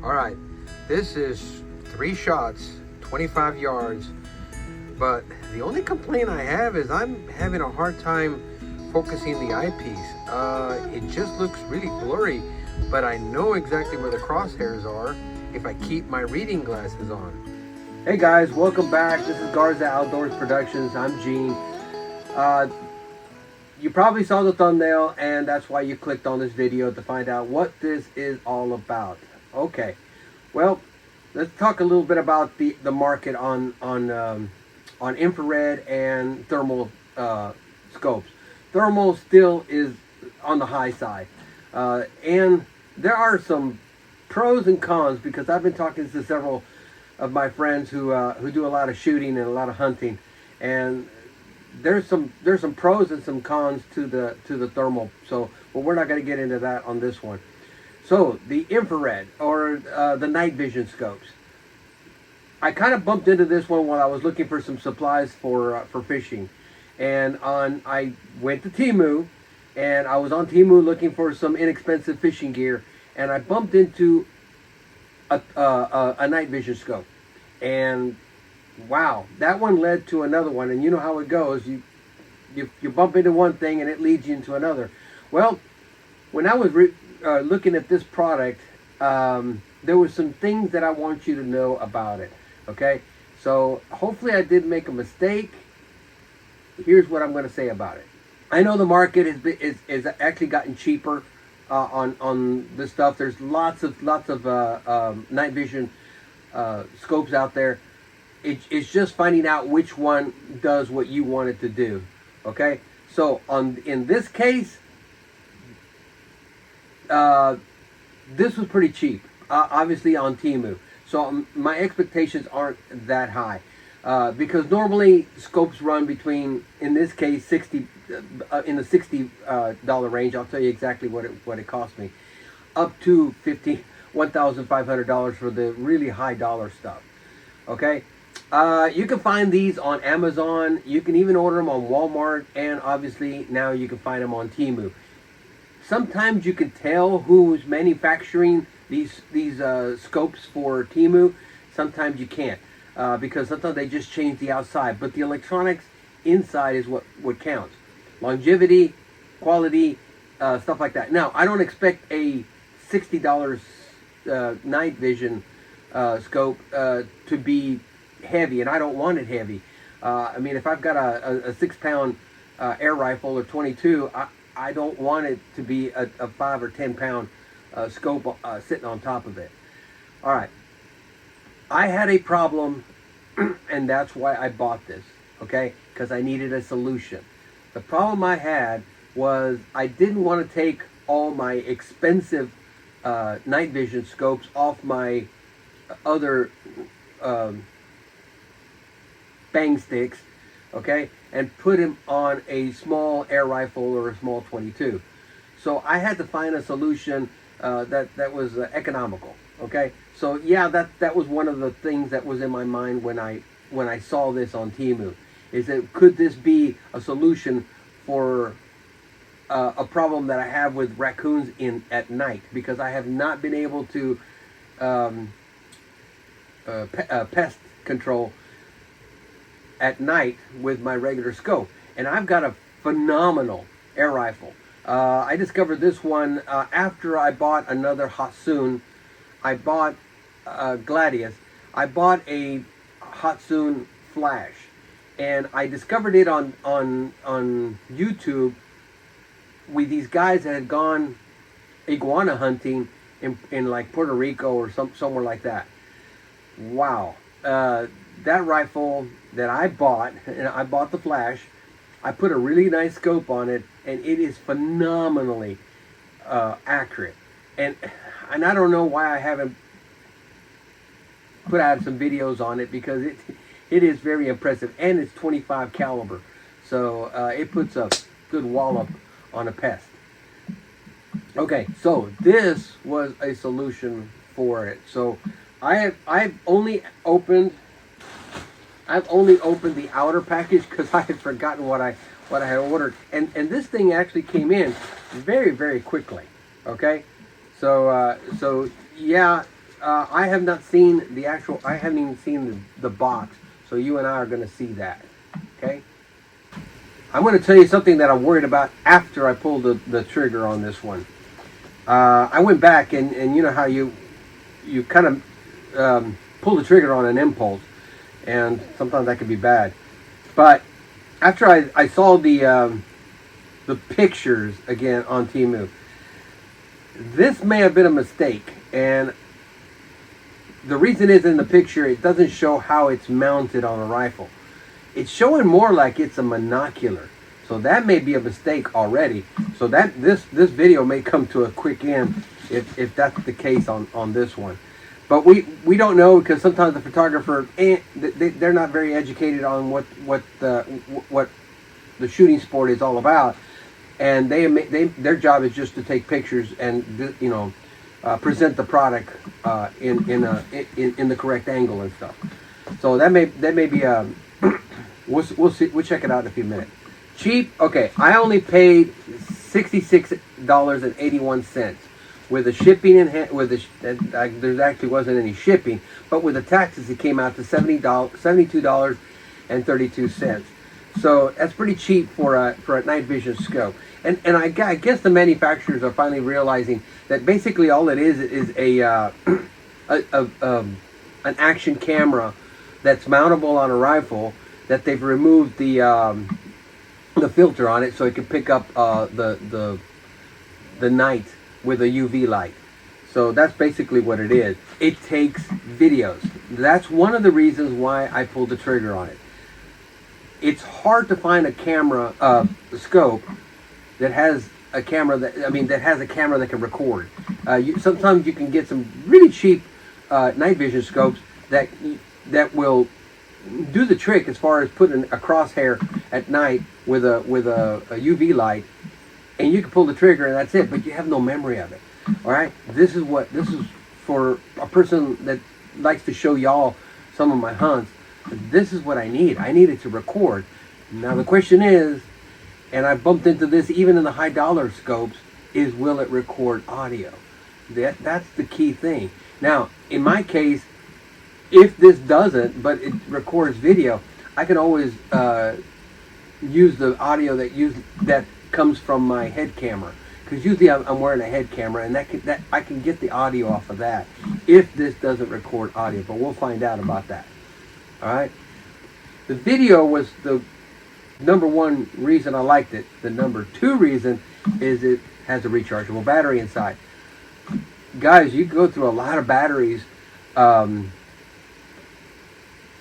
All right, this is 3 shots, 25 yards, but the only complaint I have is I'm having a hard time focusing the eyepiece. It just looks really blurry, but I know exactly where the crosshairs are if I keep my reading glasses on. Hey guys, welcome back. This is Garza Outdoors Productions. I'm Gene. You probably saw the thumbnail, and that's why you clicked on this video to find out what this is all about. Okay, well, let's talk a little bit about the market on infrared and thermal scopes. Thermal still is on the high side, and there are some pros and cons because I've been talking to several of my friends who do a lot of shooting and a lot of hunting, and there's some pros and some cons to the thermal. So, but we're not going to get into that on this one. So the infrared or the night vision scopes. I kind of bumped into this one while I was looking for some supplies for fishing, and I went to Temu, and I was on Temu looking for some inexpensive fishing gear, and I bumped into a night vision scope, and wow, that one led to another one, and you know how it goes. You bump into one thing and it leads you into another. Well, when I was looking at this product, there were some things that I want you to know about it. Okay, so hopefully I didn't make a mistake. Here's what I'm going to say about it. I know the market is actually gotten cheaper on this stuff. There's lots of night vision scopes out there. It's just finding out which one does what you want it to do. Okay, so in this case, this was pretty cheap, obviously on Temu. So my expectations aren't that high because normally scopes run between, in this case, in the $60 range. I'll tell you exactly what it cost me, up to $1,500 for the really high dollar stuff. Okay. You can find these on Amazon. You can even order them on Walmart, and obviously now you can find them on Temu. Sometimes you can tell who's manufacturing these scopes for Temu. Sometimes you can't because sometimes they just change the outside, but the electronics inside is what counts. Longevity, quality, stuff like that. Now, I don't expect a $60 night vision scope to be heavy, and I don't want it heavy. I mean, if I've got a 6-pound air rifle or 22, I don't want it to be a 5 or 10 pound scope sitting on top of it. All right, I had a problem, and that's why I bought this. Okay, because I needed a solution. The problem I had was I didn't want to take all my expensive night vision scopes off my other bang sticks, okay, and put him on a small air rifle or a small 22. So I had to find a solution that was economical. Okay, so yeah, that was one of the things that was in my mind when I saw this on Temu. Is that could this be a solution for a problem that I have with raccoons at night? Because I have not been able to pest control at night with my regular scope, and I've got a phenomenal air rifle. I discovered this one after I bought another Hatsun. I bought Gladius. I bought a Hatsun Flash, and I discovered it on YouTube with these guys that had gone iguana hunting in like Puerto Rico or somewhere like that. Wow. That rifle that I bought, and I bought the Flash, I put a really nice scope on it, and it is phenomenally accurate. And I don't know why I haven't put out some videos on it, because it is very impressive, and it's 25 caliber, so it puts a good wallop on a pest. Okay, so this was a solution for it. So I've only opened the outer package because I had forgotten what I had ordered, and this thing actually came in very, very quickly. Okay, so yeah, I have not seen the actual. I haven't even seen the box. So you and I are going to see that. Okay. I'm going to tell you something that I'm worried about after I pulled the trigger on this one. I went back and you know how you kind of pull the trigger on an impulse, and sometimes that can be bad. But after I saw the pictures again on Temu, this may have been a mistake, and the reason is in the picture it doesn't show how it's mounted on a rifle. It's showing more like it's a monocular. So that may be a mistake already. So that this video may come to a quick end if that's the case on this one. But we don't know, because sometimes the photographer they're not very educated on what the shooting sport is all about, and their job is just to take pictures and present the product in the correct angle and stuff. So that may be we'll see. We'll check it out in a few minutes. Cheap, okay. I only paid $66.81 with the shipping and there actually wasn't any shipping, but with the taxes it came out to $72.32. So that's pretty cheap for a night vision scope. And I guess the manufacturers are finally realizing that basically all it is an action camera that's mountable on a rifle, that they've removed the filter on it so it can pick up the night with a UV light. So that's basically what it is. It takes videos. That's one of the reasons why I pulled the trigger on it. It's hard to find a camera scope that has a camera that can record. Sometimes you can get some really cheap night vision scopes that will do the trick as far as putting a crosshair at night with a UV light, and you can pull the trigger and that's it, but you have no memory of it. All right, this is for a person that likes to show y'all some of my hunts. This is what I need. I need it to record. Now the question is, and I bumped into this even in the high dollar scopes, is will it record audio? That's the key thing. Now in my case, if this doesn't, but it records video, I can always use the audio that comes from my head camera, because usually I'm wearing a head camera, and that I can get the audio off of that if this doesn't record audio. But we'll find out about that. All right. The video was the number one reason I liked it. The number two reason is it has a rechargeable battery inside. Guys, you go through a lot of batteries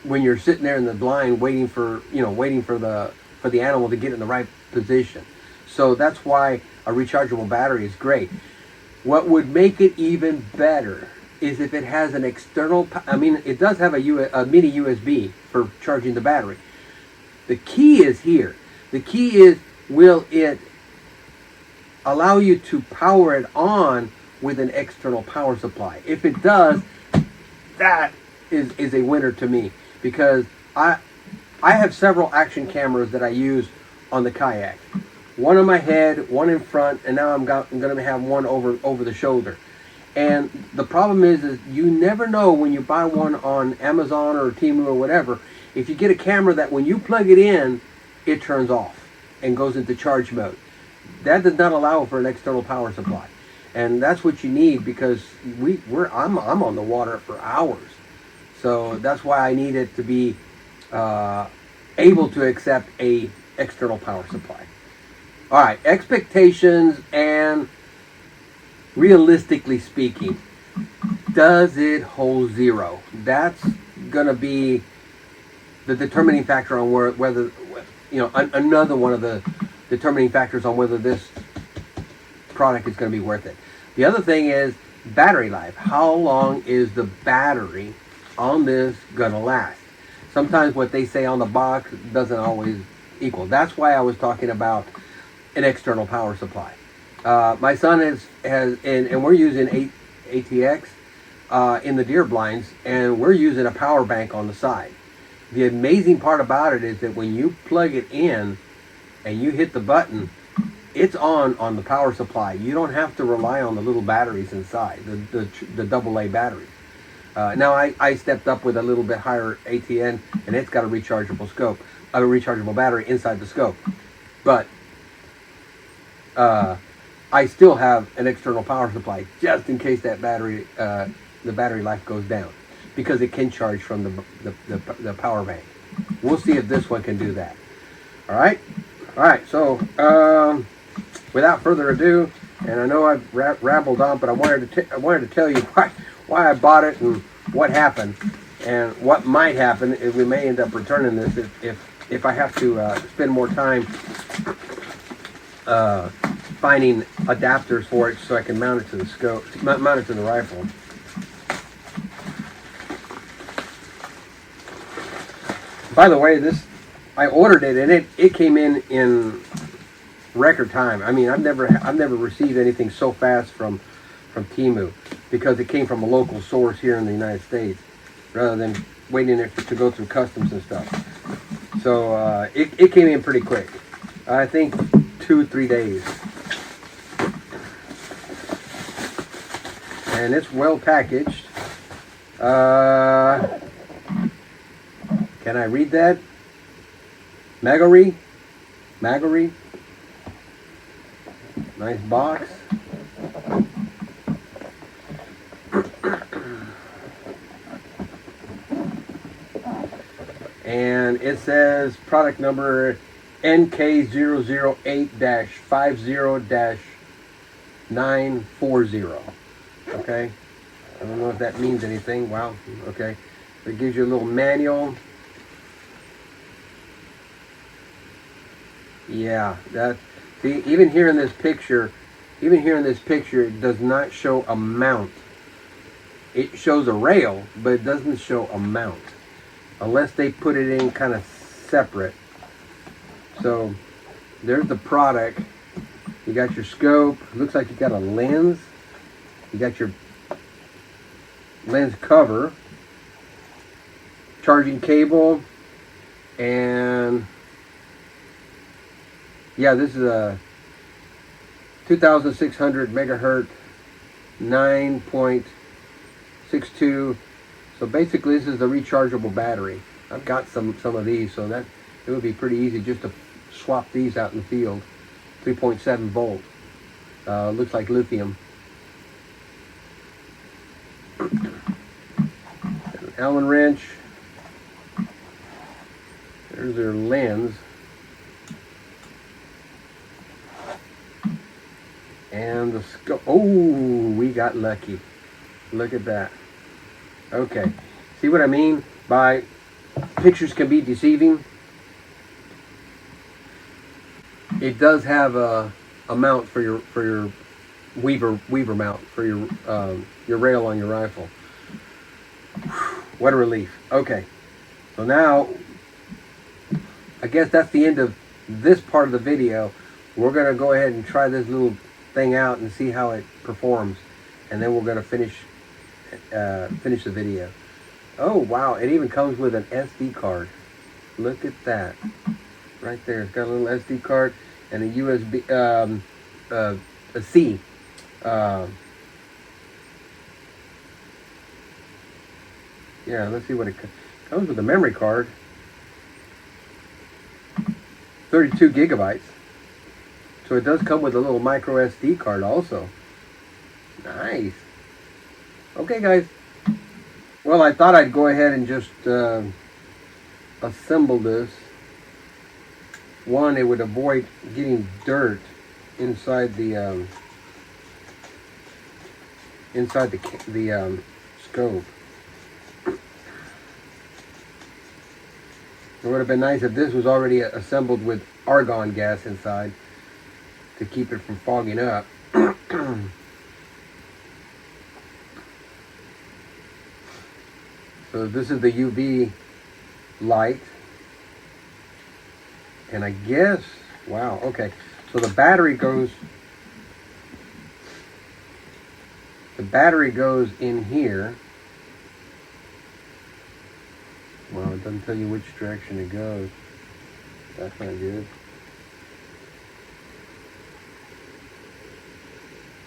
when you're sitting there in the blind waiting for the animal to get in the right position. So that's why a rechargeable battery is great. What would make it even better is if it has an external, it does have a mini USB for charging the battery. The key is here. The key is, will it allow you to power it on with an external power supply? If it does, that is a winner to me, because I have several action cameras that I use on the kayak. One on my head, one in front, and now I'm going to have one over the shoulder. And the problem is you never know when you buy one on Amazon or Temu or whatever, if you get a camera that when you plug it in, it turns off and goes into charge mode. That does not allow for an external power supply. And that's what you need, because I'm on the water for hours. So that's why I need it to be able to accept a external power supply. All right, expectations and realistically speaking, does it hold zero? That's going to be the determining factor on whether another one of the determining factors on whether this product is going to be worth it. The other thing is battery life. How long is the battery on this going to last? Sometimes what they say on the box doesn't always equal. That's why I was talking about an external power supply. My son has and we're using ATX in the deer blinds, and we're using a power bank on the side. The amazing part about it is that when you plug it in and you hit the button, it's on the power supply. You don't have to rely on the little batteries inside, the AA batteries. Now I stepped up with a little bit higher ATN, and it's got a rechargeable scope, a rechargeable battery inside the scope. But I still have an external power supply just in case that battery, the battery life goes down, because it can charge from the power bank. We'll see if this one can do that. All right. So without further ado, and I know I've rambled on, but I wanted to tell you why I bought it and what happened, and what might happen if we may end up returning this if I have to spend more time finding adapters for it so I can mount it to the scope, mount it to the rifle. By the way, I ordered it, and it came in record time. I mean, I've never received anything so fast from Temu, because it came from a local source here in the United States, rather than waiting to go through customs and stuff. So it came in pretty quick. I think 2-3 days, and it's well packaged. Can I read that? Magari. Nice box. And it says product number NK008-50-940. Okay. I don't know if that means anything. Wow. Okay. It gives you a little manual. Yeah, see, even here in this picture, it does not show a mount. It shows a rail, but it doesn't show a mount, unless they put it in kind of separate. So there's the product. You got your scope. Looks like you got a lens. You got your lens cover, charging cable, and yeah, this is a 2600 megahertz 9.62. So basically this is a rechargeable battery. I've got some of these, so that it would be pretty easy just to swap these out in the field. 3.7 volt. Looks like lithium. An Allen wrench. There's their lens. And the scope. Oh, we got lucky. Look at that. Okay. See what I mean by pictures can be deceiving? It does have a mount for your weaver mount for your rail on your rifle. What a relief. Okay. So now I guess that's the end of this part of the video. We're going to go ahead and try this little thing out and see how it performs, and then we're going to finish the video. Oh wow, it even comes with an SD card. Look at that right there. It's got a little SD card and a USB a C. Yeah, let's see what it comes with. A memory card, 32 gigabytes. So it does come with a little micro SD card also. Nice. Okay, guys. Well, I thought I'd go ahead and just assemble this. One, it would avoid getting dirt inside the scope. It would have been nice if this was already assembled with argon gas inside to keep it from fogging up. So this is the UV light. And I guess, wow, okay. So the battery goes in here. Well, it doesn't tell you which direction it goes. That's not good.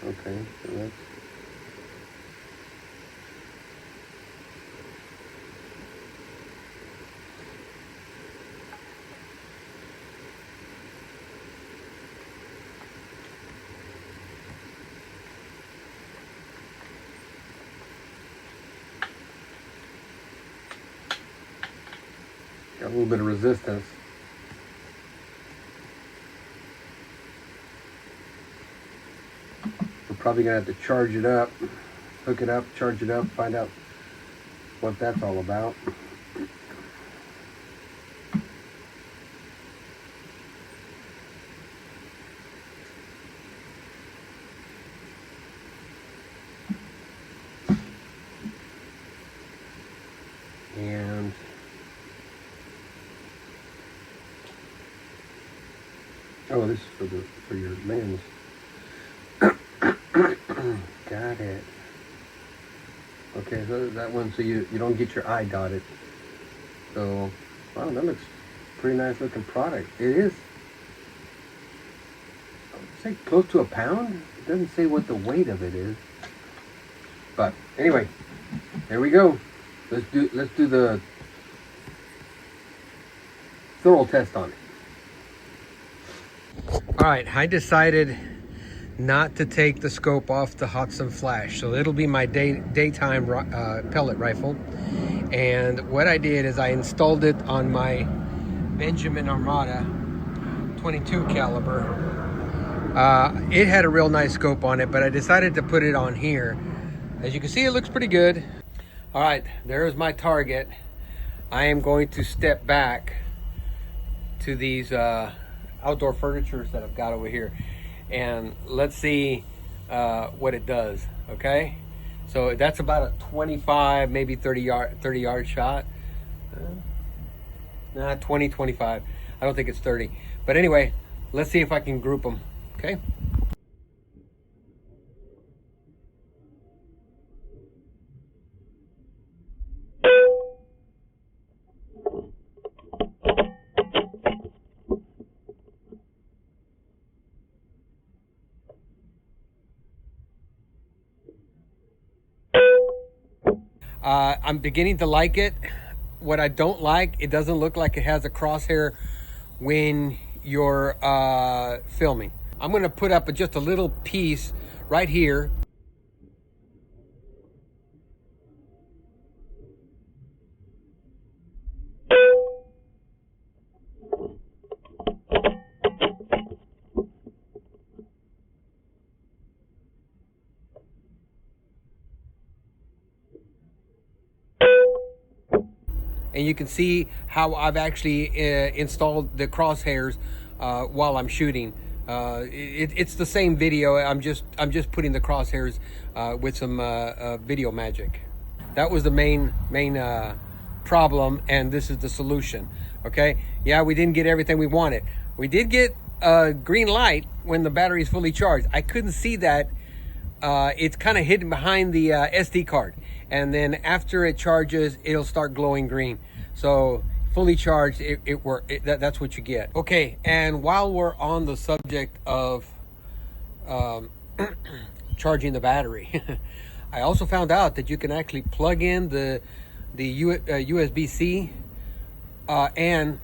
Okay, so Got a little bit of resistance. We're probably gonna have to charge it up, hook it up, charge it up, find out what that's all about. And oh, this is for your lens. Got it. Okay, so that one, so you don't get your eye dotted. So, wow, that looks pretty nice looking product. It is, I would say, close to a pound. It doesn't say what the weight of it is. But anyway, there we go. Let's do the thorough test on it. All right, I decided not to take the scope off the Hudson Flash, so it'll be my daytime pellet rifle. And what I did is I installed it on my Benjamin Armada 22 caliber. It had a real nice scope on it, but I decided to put it on here. As you can see, it looks pretty good. All right, there's my target. I am going to step back to these outdoor furnitures that I've got over here, and let's see what it does. Okay, so that's about a 25, maybe 30 yard shot. Nah, 20, 25. I don't think it's 30. But anyway, let's see if I can group them. Okay. I'm beginning to like it. What I don't like, it doesn't look like it has a crosshair when you're filming. I'm going to put up just a little piece right here. And you can see how I've actually installed the crosshairs while I'm shooting. It's the same video. I'm just putting the crosshairs with some video magic. That was the main problem, and this is the solution. Okay, yeah, we didn't get everything we wanted. We did get a green light when the battery is fully charged. I couldn't see that. It's kind of hidden behind the SD card, and then after it charges, it'll start glowing green. So fully charged, that's what you get. Okay, and while we're on the subject of charging the battery, I also found out that you can actually plug in the USB-C and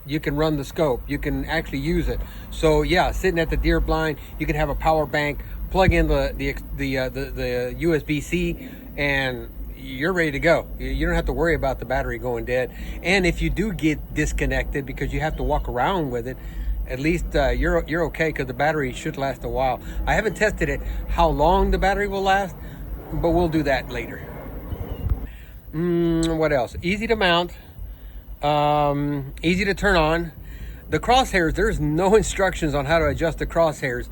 you can run the scope. You can actually use it. So yeah, sitting at the deer blind, you can have a power bank, plug in the USB-C, and you're ready to go. You don't have to worry about the battery going dead. And if you do get disconnected because you have to walk around with it, at least you're okay, because the battery should last a while. I haven't tested it how long the battery will last, but we'll do that later. What else? Easy to mount, easy to turn on. The crosshairs, there's no instructions on how to adjust the crosshairs.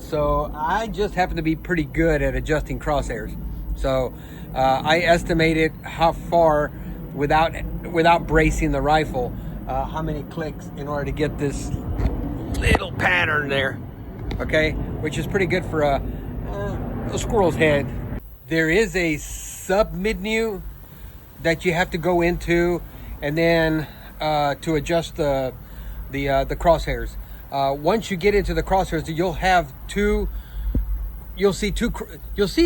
So I just happen to be pretty good at adjusting crosshairs. So I estimated how far without bracing the rifle, how many clicks in order to get this little pattern there. Okay, which is pretty good for a squirrel's head. There is a sub menu that you have to go into, and then to adjust the crosshairs. Once you get into the crosshairs, you'll see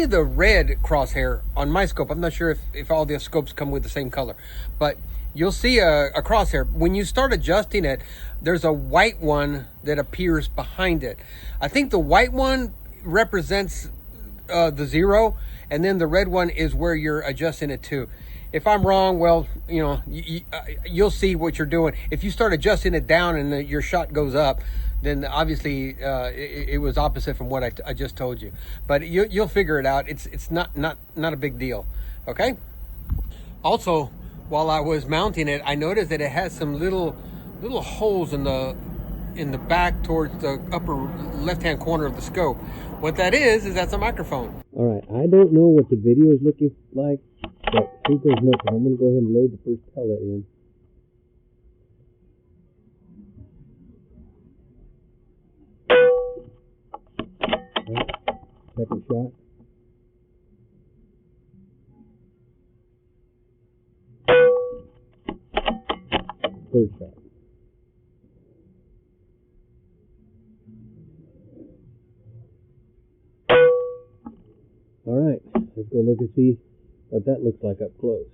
the red crosshair on my scope. I'm not sure if all the scopes come with the same color, but you'll see a crosshair. When you start adjusting it, there's a white one that appears behind it. I think the white one represents the 0, and then the red one is where you're adjusting it to. If I'm wrong, well, you know, you'll see what you're doing. If you start adjusting it down and your shot goes up, then obviously it was opposite from what I just told you. But you'll figure it out. It's not a big deal. Okay. Also, while I was mounting it, I noticed that it has some little holes in the back towards the upper left-hand corner of the scope. What that is that's a microphone. All right, I don't know what the video is looking like, but who goes nothing. I'm going to go ahead and load the first pellet in. Right, second shot. Third shot. All right, let's go look and see what that looks like up close.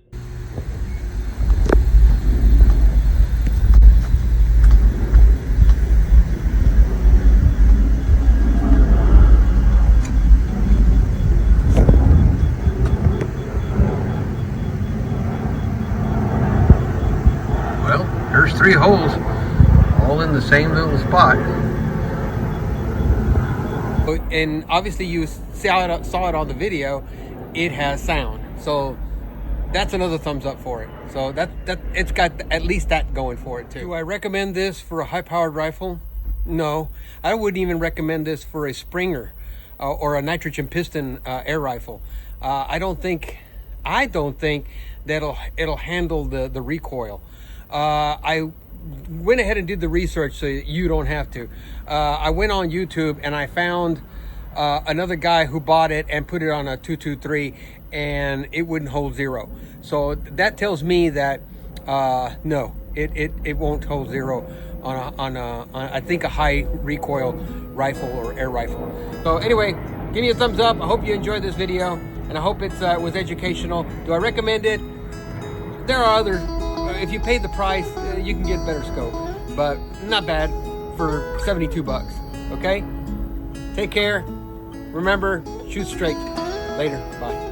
Well, there's 3 holes, all in the same little spot. And obviously you saw it on the video, it has sound. So that's another thumbs up for it. So that it's got at least that going for it too. Do I recommend this for a high-powered rifle? No. I wouldn't even recommend this for a Springer or a nitrogen piston air rifle. I don't think that it'll handle the recoil. I went ahead and did the research so you don't have to. I went on YouTube and I found another guy who bought it and put it on a 223 and it wouldn't hold 0. So that tells me that no, it won't hold 0 on I think a high recoil rifle or air rifle. So anyway, give me a thumbs up. I hope you enjoyed this video and I hope it was educational. Do I recommend it? There are others. If you pay the price, you can get better scope, but not bad for 72 bucks. Okay? Take care. Remember, shoot straight. Later. Bye.